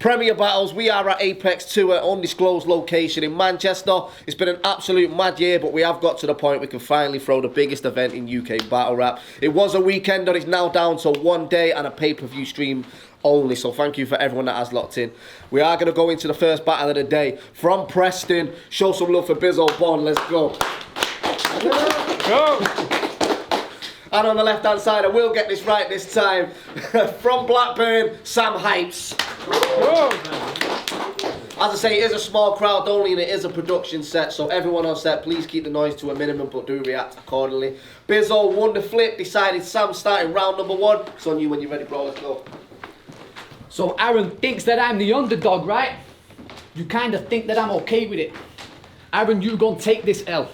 Premier Battles, we are at Apex 2 at undisclosed location in Manchester. It's been an absolute mad year, but we have got to the point we can finally throw the biggest event in UK battle rap. It was a weekend, and it's now down to one day and a pay-per-view stream only, so thank you for everyone that has locked in. We are going to go into the first battle of the day. From Preston, show some love for Bizzo Bond, let's go. Go! And on the left-hand side, I will get this right this time. From Blackburns, Sam Hypes. As I say, it is a small crowd only and it is a production set, so everyone on set, please keep the noise to a minimum but do react accordingly. Bizzo won the flip, decided Sam starting round number 1. It's on you when you're ready, bro, let's go. So Aaron thinks that I'm the underdog, right? You kind of think that I'm okay with it. Aaron, you gonna take this L.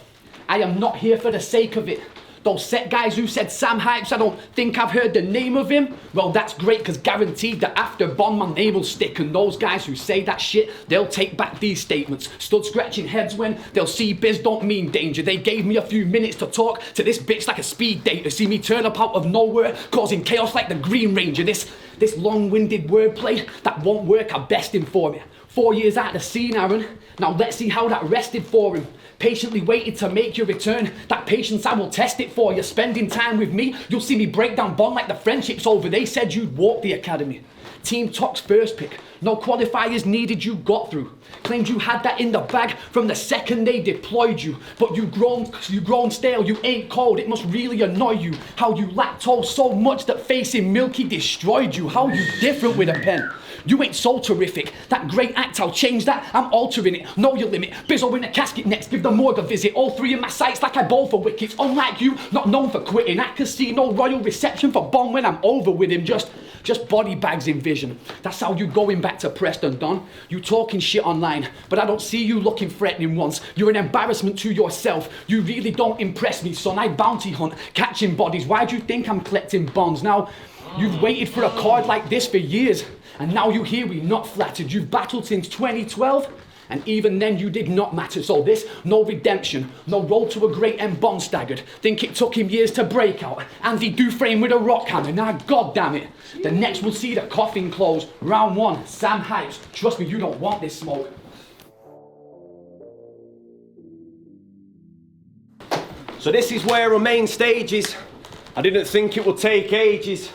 I am not here for the sake of it. Those set guys who said Sam Hypes, I don't think I've heard the name of him. Well, that's great, because guaranteed that after Bond, my name will stick. And those guys who say that shit, they'll take back these statements. Stood scratching heads when they'll see biz don't mean danger. They gave me a few minutes to talk to this bitch like a speed date. To see me turn up out of nowhere, causing chaos like the Green Ranger. This long-winded wordplay, that won't work, I best him for me. 4 years out of the scene, Aaron. Now let's see how that rested for him. Patiently waited to make your return. That patience, I will test it for you. Spending time with me, you'll see me break down Bond like the friendship's over. They said you'd walk the academy. Team Talk's first pick. No qualifiers needed, you got through. Claimed you had that in the bag from the second they deployed you. But you grown stale, you ain't cold. It must really annoy you how you lactose so much that facing Milky destroyed you. How you different with a pen. You ain't so terrific. That great act, I'll change that. I'm altering it. Know your limit. Bizzo in the casket next. Give the morgue a visit. All 3 of my sights like I bowl for wickets. Unlike you, not known for quitting. I can see no royal reception for Bond when I'm over with him. Just body bags in vision. That's how you going back to Preston, Don. You talking shit online, but I don't see you looking threatening once. You're an embarrassment to yourself. You really don't impress me, son. I bounty hunt, catching bodies. Why do you think I'm collecting bonds? Now, you've waited for a card like this for years. And now you hear we not flattered. You've battled since 2012, and even then you did not matter. So this, no redemption, no road to a great end. Bond staggered. Think it took him years to break out. Andy Dufresne with a rock hammer. Now, God damn it. The next will see the coffin close. Round 1, Sam Hypes. Trust me, you don't want this smoke. So this is where our main stage is. I didn't think it would take ages,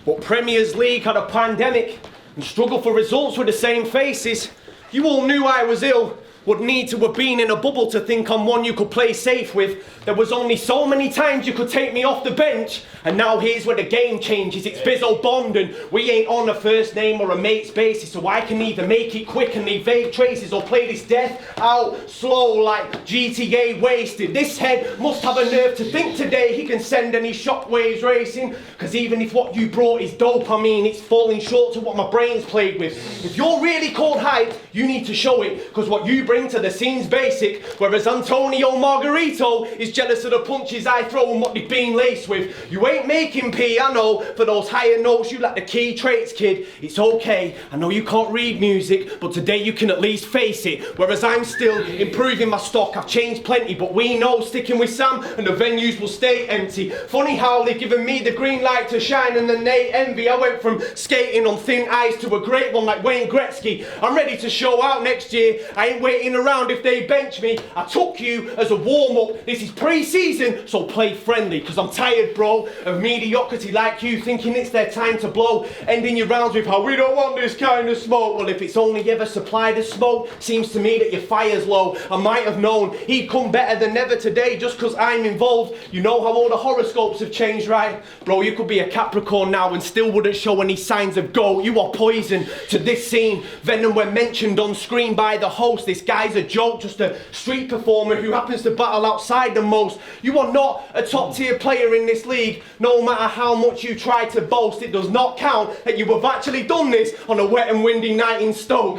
but Premier's League had a pandemic and struggle for results with the same faces. You all knew I was ill, would need to have been in a bubble to think I'm one you could play safe with. There was only so many times you could take me off the bench, and now here's where the game changes. It's Bizzo Bond and we ain't on a first name or a mate's basis, so I can either make it quick and leave vague traces or play this death out slow like GTA wasted. This head must have a nerve to think today he can send any shockwaves racing, cause even if what you brought is dope, I mean it's falling short to what my brain's played with. If you're really called hype, you need to show it, cause what you bring to the scene's basic, whereas Antonio Margarito is jealous of the punches I throw and what they've been laced with. You ain't making P, I know, for those higher notes you lack the key traits, kid. It's okay, I know you can't read music, but today you can at least face it. Whereas I'm still improving my stock, I've changed plenty, but we know sticking with Sam and the venues will stay empty. Funny how they've given me the green light to shine and then they envy. I went from skating on thin ice to a great one like Wayne Gretzky. I'm ready to show out next year, I ain't waiting around if they bench me. I took you as a warm-up, this is pre-season, so play friendly, cause I'm tired, bro, of mediocrity like you thinking it's their time to blow, ending your rounds with how we don't want this kind of smoke. Well, if it's only ever supplied as smoke, seems to me that your fire's low. I might have known he'd come better than ever today just cause I'm involved. You know how all the horoscopes have changed, right? Bro, you could be a Capricorn now and still wouldn't show any signs of gold. You are poison to this scene. Venom when mentioned on screen by the host. This guy's a joke, just a street performer who happens to battle outside the most. You are not a top tier player in this league. No matter how much you try to boast, it does not count that you have actually done this on a wet and windy night in Stoke.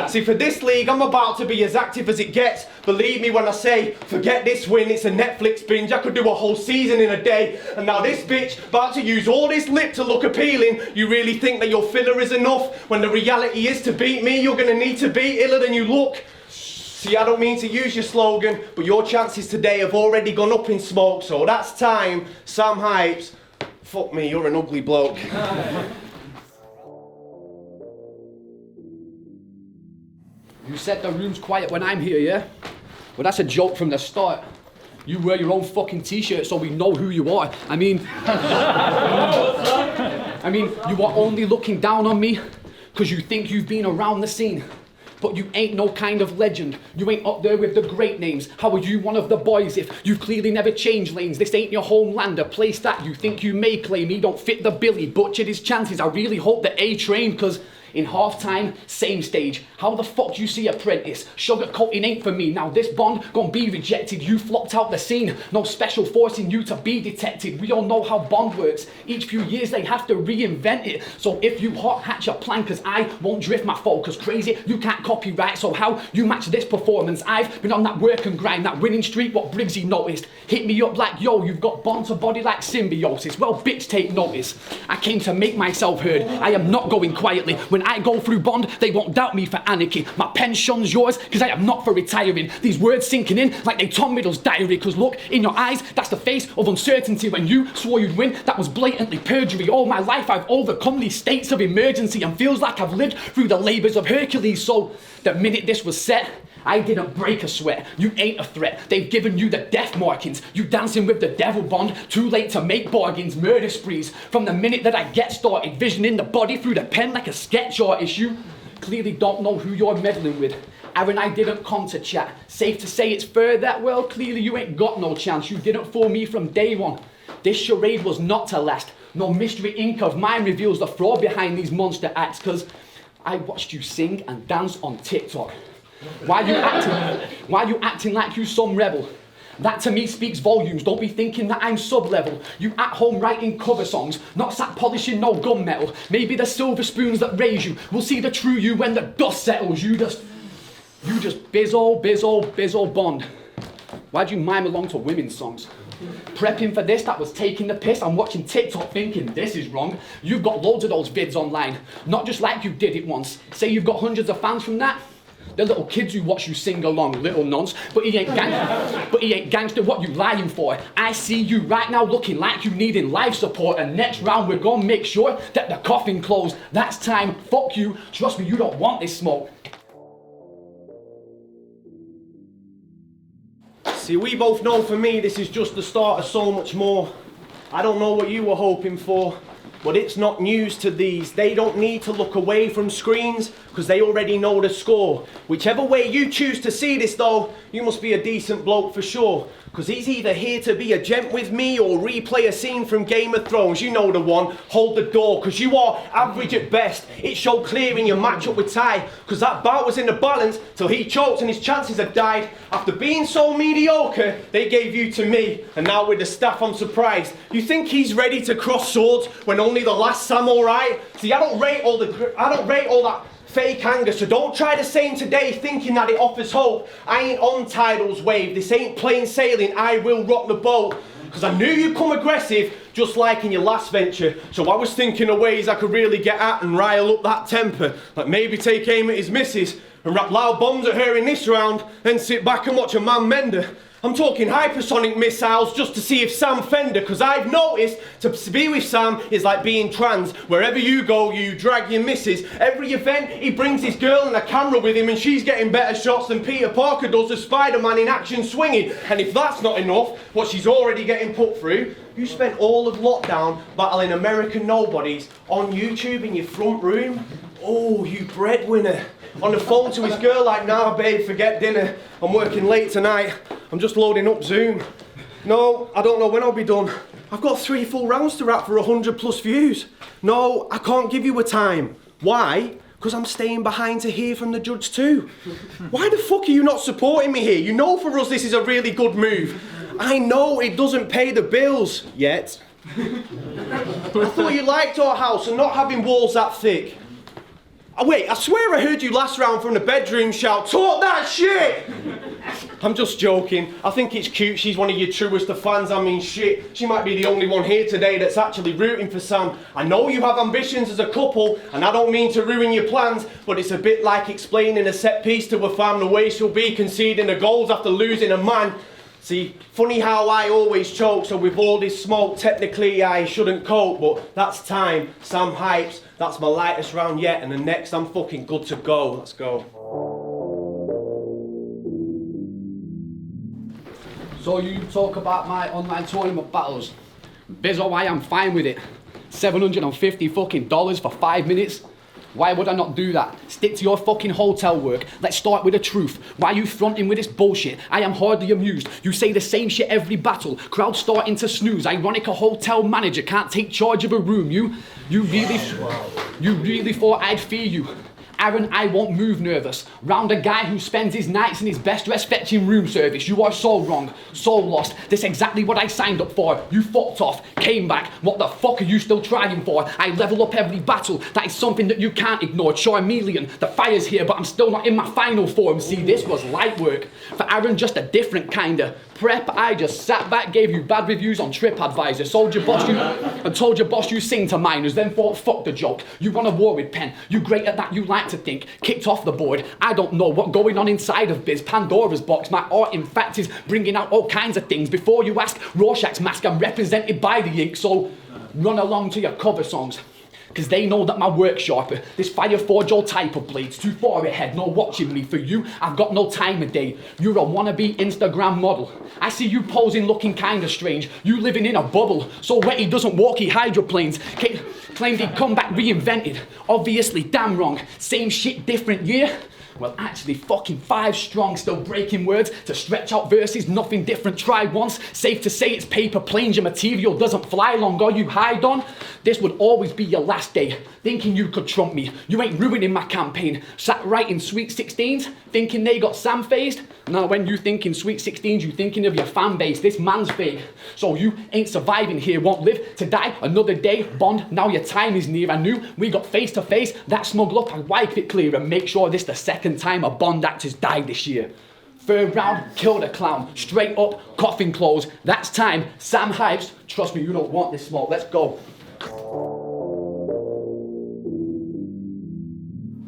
See, for this league, I'm about to be as active as it gets. Believe me when I say, forget this win, it's a Netflix binge. I could do a whole season in a day. And now this bitch about to use all this lip to look appealing. You really think that your filler is enough? When the reality is to beat me, you're gonna need to be iller than you look. See, I don't mean to use your slogan, but your chances today have already gone up in smoke, so that's time. Sam Hypes, fuck me, you're an ugly bloke. You said the room's quiet when I'm here, yeah? Well, that's a joke from the start. You wear your own fucking t-shirt so we know who you are. I mean, you are only looking down on me because you think you've been around the scene. But you ain't no kind of legend. You ain't up there with the great names. How are you one of the boys if you've clearly never changed lanes? This ain't your homeland, a place that you think you may claim. He don't fit the bill, he butchered his chances. I really hope that A-trained, cause in half-time, same stage. How the fuck do you see Apprentice? Sugarcoating ain't for me. Now this Bond gon' be rejected. You flopped out the scene. No special forcing you to be detected. We all know how Bond works. Each few years they have to reinvent it. So if you hot hatch a plan, cause I won't drift my focus crazy. You can't copyright, so how you match this performance? I've been on that work and grind, that winning streak, what Briggsy noticed. Hit me up like, yo, you've got Bond to body like symbiosis. Well, bitch, take notice. I came to make myself heard. I am not going quietly. When I go through Bond, they won't doubt me for anarchy. My pen shuns yours, cause I am not for retiring. These words sinking in like they Tom Riddle's diary. Cause look in your eyes, that's the face of uncertainty. When you swore you'd win, that was blatantly perjury. All my life I've overcome these states of emergency and feels like I've lived through the labours of Hercules. So the minute this was set, I didn't break a sweat. You ain't a threat. They've given you the death markings. You dancing with the devil, Bond. Too late to make bargains, murder sprees. From the minute that I get started, visioning the body through the pen like a sketch artist. You clearly don't know who you're meddling with. Aaron, I didn't come to chat. Safe to say it's fair that, well, clearly you ain't got no chance. You didn't fool me from day one. This charade was not to last. No mystery ink of mine reveals the fraud behind these monster acts. Cause I watched you sing and dance on TikTok. Why you acting like you some rebel? That to me speaks volumes. Don't be thinking that I'm sub-level. You at home writing cover songs, not sat polishing no gunmetal. Maybe the silver spoons that raise you will see the true you when the dust settles. You just Bizzo Bond. Why'd you mime along to women's songs? Prepping for this, that was taking the piss. I'm watching TikTok thinking this is wrong. You've got loads of those vids online, not just like you did it once. Say you've got hundreds of fans from that. The little kids who watch you sing along, little nonce, but he ain't gangster, what you lying for? I see you right now looking like you needing life support, and next round we're gonna make sure that the coffin closed. That's time, fuck you, trust me, you don't want this smoke. See, we both know for me this is just the start of so much more. I don't know what you were hoping for, but it's not news to these. They don't need to look away from screens because they already know the score. Whichever way you choose to see this though, you must be a decent bloke for sure. Because he's either here to be a gent with me or replay a scene from Game of Thrones. You know the one, hold the door, because you are average at best. It showed clear in your matchup with Ty, because that bout was in the balance till he choked and his chances had died. After being so mediocre, they gave you to me, and now with the staff I'm surprised. You think he's ready to cross swords when only the last samurai? See, I don't rate all that fake anger, so don't try the same today thinking that it offers hope. I ain't on Tidal's wave, this ain't plain sailing, I will rock the boat. Because I knew you'd come aggressive, just like in your last venture. So I was thinking of ways I could really get at and rile up that temper. Like maybe take aim at his missus and rap loud bombs at her in this round, then sit back and watch a man mender. I'm talking hypersonic missiles just to see if Sam fender, because I've noticed to be with Sam is like being trans. Wherever you go, you drag your missus. Every event, he brings his girl and a camera with him and she's getting better shots than Peter Parker does as Spider-Man in action swinging. And if that's not enough, what she's already getting put through, you spent all of lockdown battling American nobodies on YouTube in your front room. Oh, you breadwinner. On the phone to his girl like, nah babe, forget dinner. I'm working late tonight. I'm just loading up Zoom. No, I don't know when I'll be done. I've got 3 full rounds to wrap for 100+ views. No, I can't give you a time. Why? Because I'm staying behind to hear from the judge too. Why the fuck are you not supporting me here? You know for us this is a really good move. I know it doesn't pay the bills yet. I thought you liked our house and not having walls that thick. Oh, wait, I swear I heard you last round from the bedroom shout, "Talk that shit!" I'm just joking. I think it's cute. She's one of your truest of fans. I mean, shit. She might be the only one here today that's actually rooting for Sam. I know you have ambitions as a couple, and I don't mean to ruin your plans, but it's a bit like explaining a set piece to a fan the way she'll be conceding the goals after losing a man. See, funny how I always choke, so with all this smoke, technically I shouldn't cope, but that's time. Sam Hypes, that's my lightest round yet, and the next I'm fucking good to go. Let's go. So you talk about my online tournament battles. Bizzo, I am fine with it. $750 fucking for 5 minutes. Why would I not do that? Stick to your fucking hotel work. Let's start with the truth. Why are you fronting with this bullshit? I am hardly amused. You say the same shit every battle. Crowd starting to snooze. Ironic, a hotel manager can't take charge of a room. You really thought I'd fear you? Aaron, I won't move nervous. Round a guy who spends his nights in his best dress fetching room service. You are so wrong, so lost. This is exactly what I signed up for. You fucked off, came back. What the fuck are you still trying for? I level up every battle. That is something that you can't ignore. Charmeleon, the fire's here, but I'm still not in my final form. See, this was light work. For Aaron, just a different kinda prep. I just sat back, gave you bad reviews on TripAdvisor, told your boss you sing to minors, then thought fuck the joke. You won a war with Penn. You great at that, you like to think. Kicked off the board. I don't know what going on inside of Biz. Pandora's box. My art in fact is bringing out all kinds of things. Before you ask, Rorschach's mask, I'm represented by the ink, so run along to your cover songs. Cause they know that my work's sharper. This Fireforge all type of blades, too far ahead, no watching me. For you, I've got no time of day. You're a wannabe Instagram model. I see you posing looking kinda strange. You living in a bubble, so wet he doesn't walk, he hydroplanes. Claimed he'd come back reinvented. Obviously damn wrong. Same shit, different year. Well, actually, fucking 5 strong, still breaking words to stretch out verses, nothing different, try once. Safe to say it's paper planes, your material doesn't fly long, or you hide on. This would always be your last day, thinking you could trump me. You ain't ruining my campaign. Sat writing Sweet 16s, thinking they got Sam phased. Now when you thinking Sweet 16s, you thinking of your fan base. This man's fake, so you ain't surviving here, won't live to die another day. Bond, now your time is near. I knew we got face to face, that smuggle up, I wipe it clear and make sure this the second time a Bond actor's died this year. Third round, killed a clown. Straight up, coffin closed. That's time. Sam Hypes, trust me, you don't want this smoke. Let's go.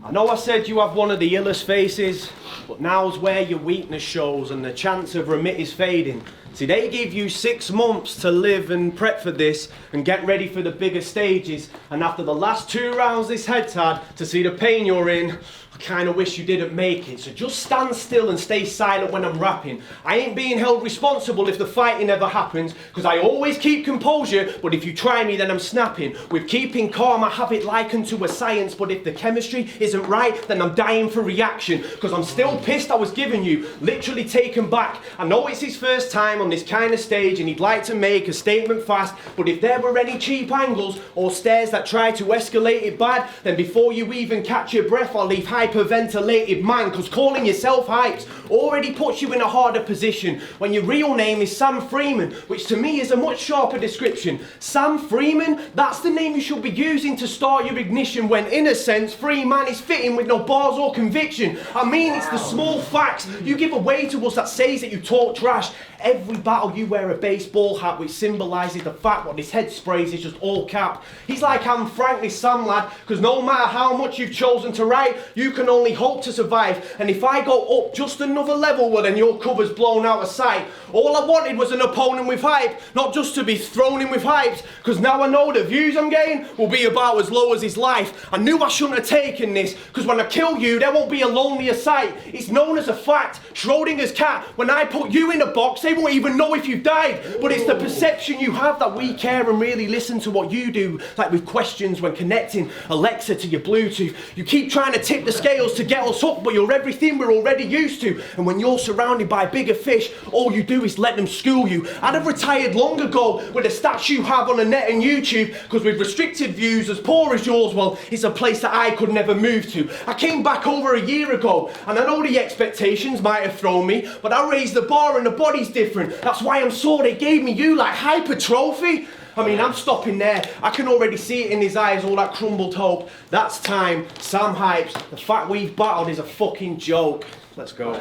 I know I said you have one of the illest faces, but now's where your weakness shows and the chance of remit is fading. See, they give you 6 months to live and prep for this and get ready for the bigger stages. And after the last 2 rounds this head's had, to see the pain you're in, I kinda wish you didn't make it. So just stand still and stay silent when I'm rapping. I ain't being held responsible if the fighting ever happens, cause I always keep composure, but if you try me then I'm snapping. With keeping calm I have it likened to a science, but if the chemistry isn't right, then I'm dying for reaction. Cause I'm still pissed I was giving you, literally taken back. I know it's his first time on this kind of stage and he'd like to make a statement fast, but if there were any cheap angles or stares that try to escalate it bad, then before you even catch your breath I'll leave hyperventilated man, cause calling yourself Hypes already puts you in a harder position when your real name is Sam Freeman, which to me is a much sharper description. Sam Freeman, that's the name you should be using to start your ignition when in a sense free man is fitting with no bars or conviction. I mean it's the small facts you give away to us that says that you talk trash. Every battle you wear a baseball hat which symbolises the fact what this head sprays is just all cap. He's like I'm frankly Sam lad, cause no matter how much you've chosen to write, you can only hope to survive. And if I go up just another level, well then your cover's blown out of sight. All I wanted was an opponent with hype, not just to be thrown in with hypes, cause now I know the views I'm getting will be about as low as his life. I knew I shouldn't have taken this, cause when I kill you there won't be a lonelier sight. It's known as a fact, Schrodinger's cat, when I put you in a box they won't even know if you've died. But it's the perception you have that we care and really listen to what you do, like with questions when connecting Alexa to your Bluetooth. You keep trying to tip the scales to get us up, but you're everything we're already used to. And when you're surrounded by bigger fish, all you do is let them school you. I'd have retired long ago with the stats you have on the net and YouTube, because with restricted views as poor as yours, well, it's a place that I could never move to. I came back over a year ago, and I know the expectations might have thrown me, but I raised the bar and the body's different. That's why I'm sure they gave me you like hypertrophy. I mean, I'm stopping there. I can already see it in his eyes, all that crumbled hope. That's time. Sam Hypes, the fact we've battled is a fucking joke. Let's go.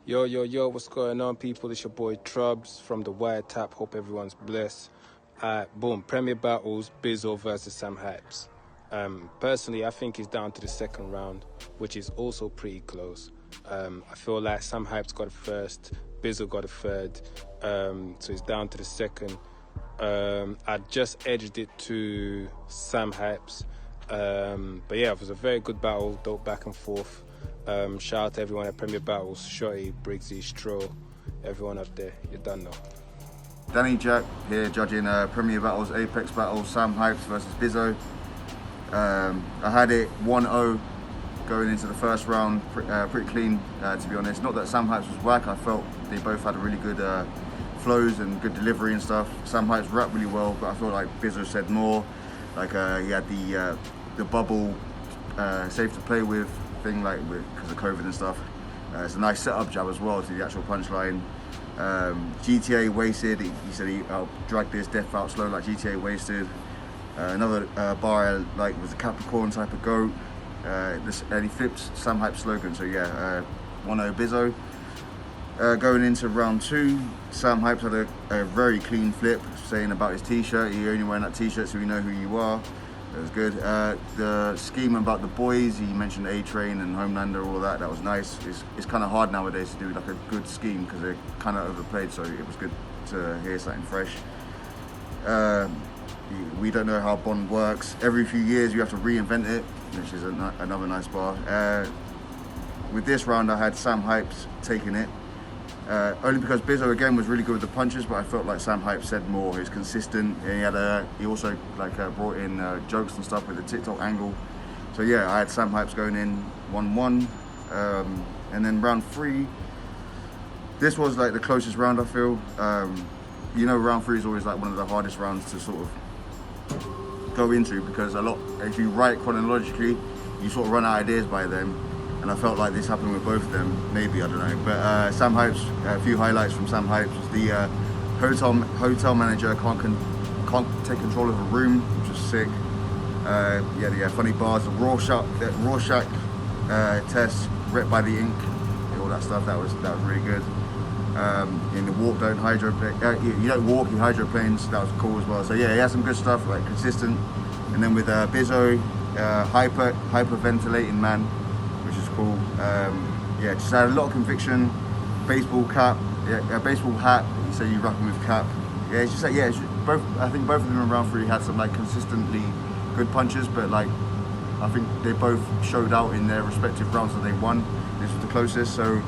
Yo, what's going on, people? It's your boy Trubs from the Wiretap. Hope everyone's blessed. Boom, Premier Battles, Bizzo versus Sam Hypes. Personally, I think it's down to the second round, which is also pretty close. I feel like Sam Hypes got it first, Bizzo got it third, so it's down to the second. I just edged it to Sam Hypes, but yeah, it was a very good battle, dope back and forth. Shout out to everyone at Premier Battles, Shotty, Briggsy, Stro, everyone up there. You're done now. Danny Jack here judging Premier Battles, Apex Battles, Sam Hypes versus Bizzo. I had it 1-0 going into the first round, pretty clean to be honest. Not that Sam Hypes was whack, I felt they both had really good flows and good delivery and stuff. Sam Hypes rapped really well, but I felt like Bizzo said more. Like he had the bubble safe to play with thing, like because of COVID and stuff. It's a nice setup jab as well to the actual punchline. GTA wasted. He said I'll drag this death out slow like GTA wasted. Another bar I like was a Capricorn type of goat. And he flipped Sam Hype's slogan. So yeah, 1-0 Bizzo. Going into round 2, Sam Hypes had a very clean flip, saying about his t-shirt. He only wearing that t-shirt so we know who you are. It was good. The scheme about the boys, he mentioned A-Train and Homelander, all of that. That was nice. It's kind of hard nowadays to do like a good scheme because they're kind of overplayed. So it was good to hear something fresh. We don't know how Bond works. Every few years you have to reinvent it, which is another nice bar. With this round, I had Sam Hypes taking it. Only because Bizzo again was really good with the punches, but I felt like Sam Hype said more. He was consistent. And he also brought in jokes and stuff with the TikTok angle. So yeah, I had Sam Hypes going in 1-1, and then round 3. This was like the closest round I feel. Round 3 is always like one of the hardest rounds to sort of go into because if you write chronologically, you sort of run out of ideas by then. And I felt like this happened with both of them, maybe, I don't know. But Sam Hypes, a few highlights from Sam Hypes was the hotel manager can't take control of a room, which was sick. Funny bars, the Rorschach test, rep by the ink, all that stuff, that was really good. In the walk, you don't walk, you hydroplanes, that was cool as well. So yeah, he had some good stuff, like consistent. And then with Bizzo, hyperventilating man, which is cool. Just had a lot of conviction. Baseball cap, baseball hat. You say you're rocking with cap. Yeah, it's just like both. I think both of them in round 3 had some like consistently good punches, but like I think they both showed out in their respective rounds that they won. This was the closest. So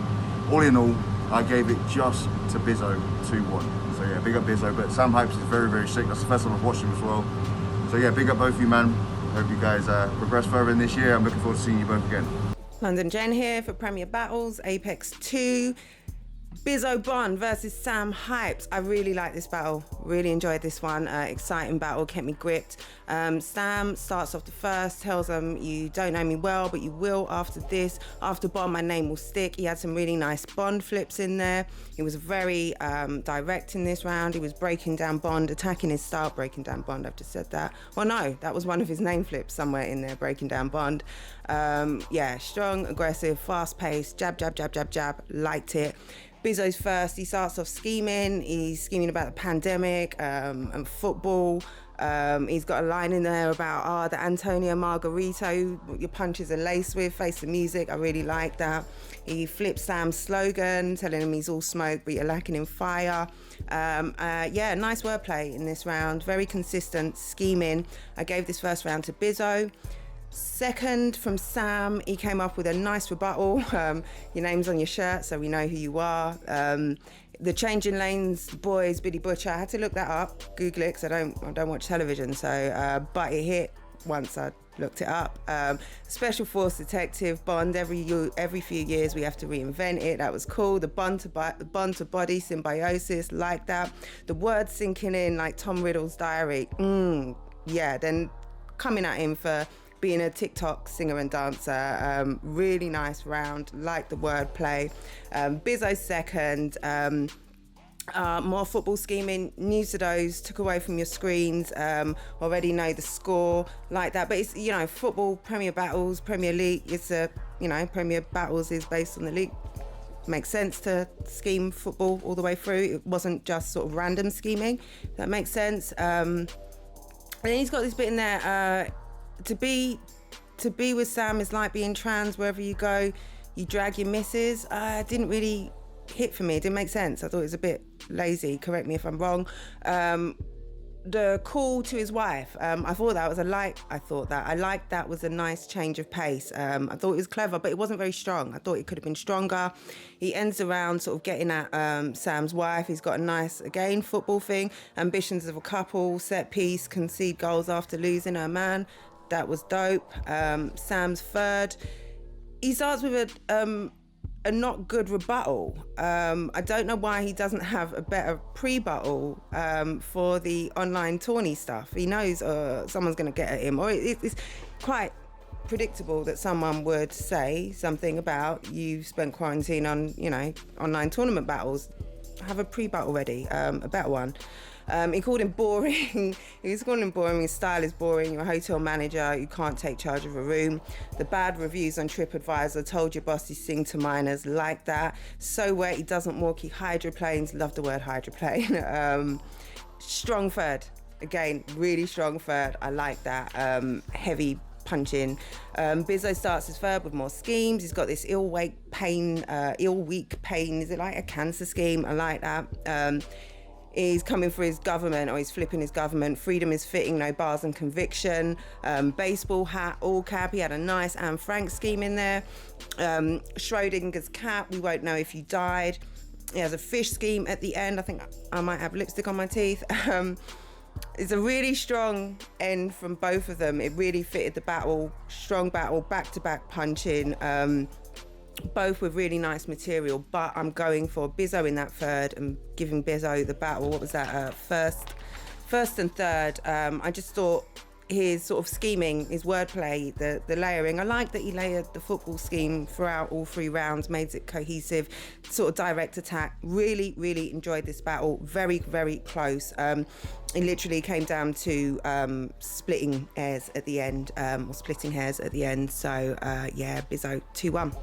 all in all, I gave it just to Bizzo 2-1. So yeah, big up Bizzo. But Sam Hypes is very, very sick. That's the first time I've watched him as well. So yeah, big up both of you, man. Hope you guys progress further in this year. I'm looking forward to seeing you both again. London Jen here for Premier Battles, Apex 2. Bizzo Bond versus Sam Hypes. I really like this battle. Really enjoyed this one. Exciting battle, kept me gripped. Sam starts off the first, tells him, you don't know me well, but you will after this. After Bond, my name will stick. He had some really nice Bond flips in there. He was very direct in this round. He was breaking down Bond, attacking his style, breaking down Bond, I've just said that. Well, no, that was one of his name flips somewhere in there, breaking down Bond. Strong, aggressive, fast-paced, jab, jab, jab, jab, jab, liked it. Bizzo's first, he starts off scheming. He's scheming about the pandemic and football. He's got a line in there about the Antonio Margarito your punches are laced with, face the music. I really like that. He flips Sam's slogan, telling him he's all smoke, but you're lacking in fire. Nice wordplay in this round. Very consistent scheming. I gave this first round to Bizzo. Second from Sam, he came up with a nice rebuttal. Your name's on your shirt, so we know who you are. The changing lanes, boys, Billy Butcher. I had to look that up, Google it, because I don't watch television. So, but it hit once I looked it up. Special Force Detective Bond. Every few years we have to reinvent it. That was cool. The bond to body symbiosis, like that. The words sinking in like Tom Riddle's diary. Then coming at him for being a TikTok singer and dancer. Really nice round, like the wordplay. Bizzo second, more football scheming, new to those, took away from your screens, already know the score, like that. But it's, football, Premier Battles, Premier League, Premier Battles is based on the league. Makes sense to scheme football all the way through. It wasn't just sort of random scheming. That makes sense. And then he's got this bit in there, to be with Sam is like being trans. Wherever you go, you drag your misses. Didn't really hit for me. It didn't make sense. I thought it was a bit lazy. Correct me if I'm wrong. the call to his wife, I thought that was I liked that was a nice change of pace. I thought it was clever, but it wasn't very strong. I thought it could have been stronger. He ends around sort of getting at Sam's wife. He's got a nice, again, football thing, ambitions of a couple, set piece, concede goals after losing her man. That was dope. Sam's third. He starts with a not good rebuttal. I don't know why he doesn't have a better pre-buttal for the online tourney stuff. He knows someone's going to get at him, or it's quite predictable that someone would say something about you've spent quarantine on, online tournament battles. Have a pre-buttal ready, a better one. He called him boring. He's calling him boring. His style is boring. You're a hotel manager. You can't take charge of a room. The bad reviews on TripAdvisor told your boss he's sing to minors, like that. So wet, he doesn't walk, he hydroplanes. Love the word hydroplane. Strong third. Again, really strong third. I like that. Heavy punching. Bizzo starts his third with more schemes. He's got this ill weak pain. Is it like a cancer scheme? I like that. He's coming for his government, or he's flipping his government. Freedom is fitting, no bars and conviction. Baseball hat, all cap. He had a nice Anne Frank scheme in there. Schrodinger's cat, we won't know if you died. He has a fish scheme at the end. I think I might have lipstick on my teeth. It's a really strong end from both of them. It really fitted the battle. Strong battle, back-to-back punching. Both with really nice material, but I'm going for Bizzo in that third and giving Bizzo the battle. What was that? First and third. I just thought his sort of scheming, his wordplay, the layering. I like that he layered the football scheme throughout all 3 rounds, made it cohesive, sort of direct attack. Really, really enjoyed this battle. Very, very close. It literally came down to splitting hairs at the end, or splitting hairs at the end. So yeah, Bizzo 2-1.